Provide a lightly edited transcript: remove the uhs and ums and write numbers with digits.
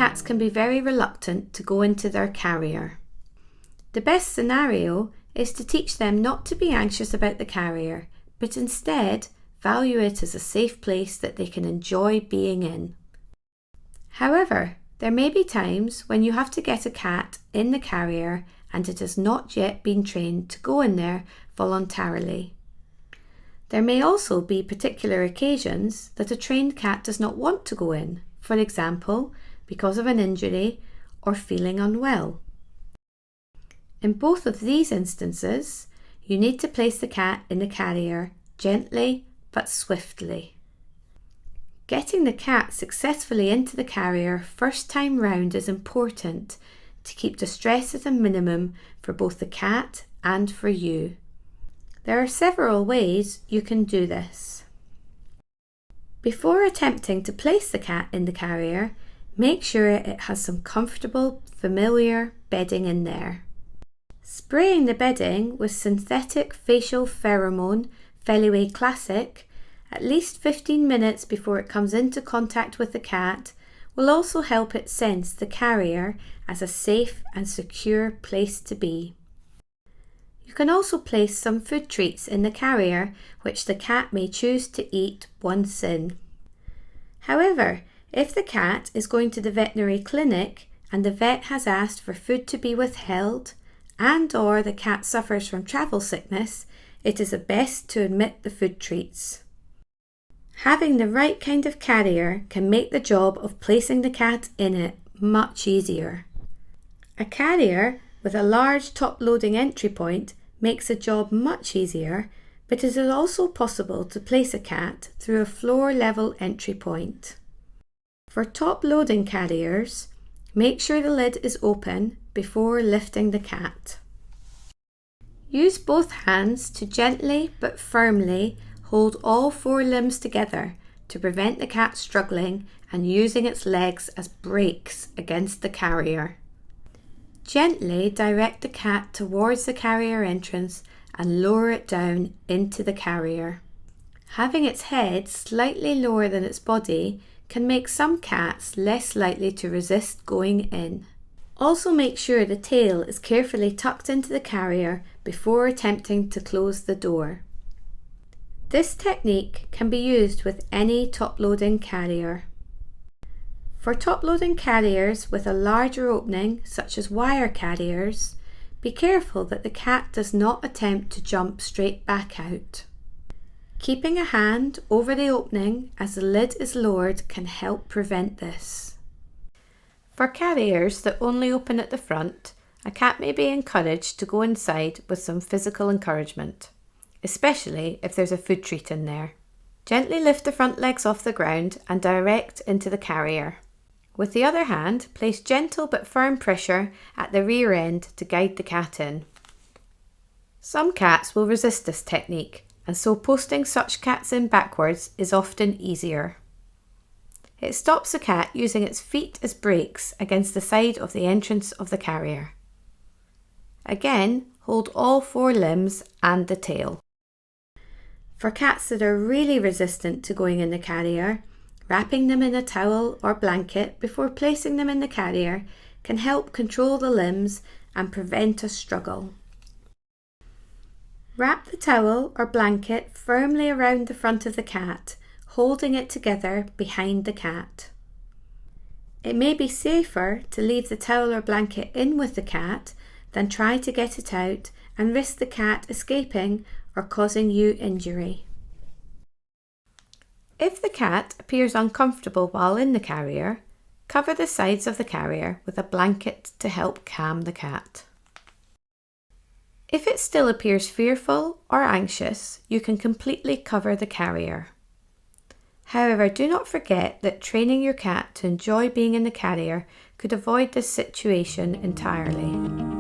cats can be very reluctant to go into their carrier. The best scenario is to teach them not to be anxious about the carrier, but instead value it as a safe place that they can enjoy being in. However, there may be times when you have to get a cat in the carrier and it has not yet been trained to go in there voluntarily. There may also be particular occasions that a trained cat does not want to go in, for example, because of an injury or feeling unwell. In both of these instances, you need to place the cat in the carrier gently but swiftly. Getting the cat successfully into the carrier first time round is important to keep the stress at a minimum for both the cat and for you. There are several ways you can do this. Before attempting to place the cat in the carrier, make sure it has some comfortable, familiar bedding in there. Spraying the bedding with synthetic facial pheromone Feliway Classic at least 15 minutes before it comes into contact with the cat will also help it sense the carrier as a safe and secure place to be. You can also place some food treats in the carrier which the cat may choose to eat once in. However, if the cat is going to the veterinary clinic and the vet has asked for food to be withheld and/or the cat suffers from travel sickness, it is best to omit the food treats. Having the right kind of carrier can make the job of placing the cat in it much easier. A carrier with a large top-loading entry point makes the job much easier, but it is also possible to place a cat through a floor-level entry point. For top-loading carriers, make sure the lid is open before lifting the cat. Use both hands to gently but firmly hold all 4 limbs together to prevent the cat struggling and using its legs as brakes against the carrier. Gently direct the cat towards the carrier entrance and lower it down into the carrier. Having its head slightly lower than its body can make some cats less likely to resist going in. Also make sure the tail is carefully tucked into the carrier before attempting to close the door. This technique can be used with any top-loading carrier. For top-loading carriers with a larger opening, such as wire carriers, be careful that the cat does not attempt to jump straight back out. Keeping a hand over the opening as the lid is lowered can help prevent this. For carriers that only open at the front, a cat may be encouraged to go inside with some physical encouragement, especially if there's a food treat in there. Gently lift the front legs off the ground and direct into the carrier. With the other hand, place gentle but firm pressure at the rear end to guide the cat in. Some cats will resist this technique, and so posting such cats in backwards is often easier. It stops the cat using its feet as brakes against the side of the entrance of the carrier. Again, hold all 4 limbs and the tail. For cats that are really resistant to going in the carrier, wrapping them in a towel or blanket before placing them in the carrier can help control the limbs and prevent a struggle. Wrap the towel or blanket firmly around the front of the cat, holding it together behind the cat. It may be safer to leave the towel or blanket in with the cat than try to get it out and risk the cat escaping or causing you injury. If the cat appears uncomfortable while in the carrier, cover the sides of the carrier with a blanket to help calm the cat. If it still appears fearful or anxious, you can completely cover the carrier. However, do not forget that training your cat to enjoy being in the carrier could avoid this situation entirely.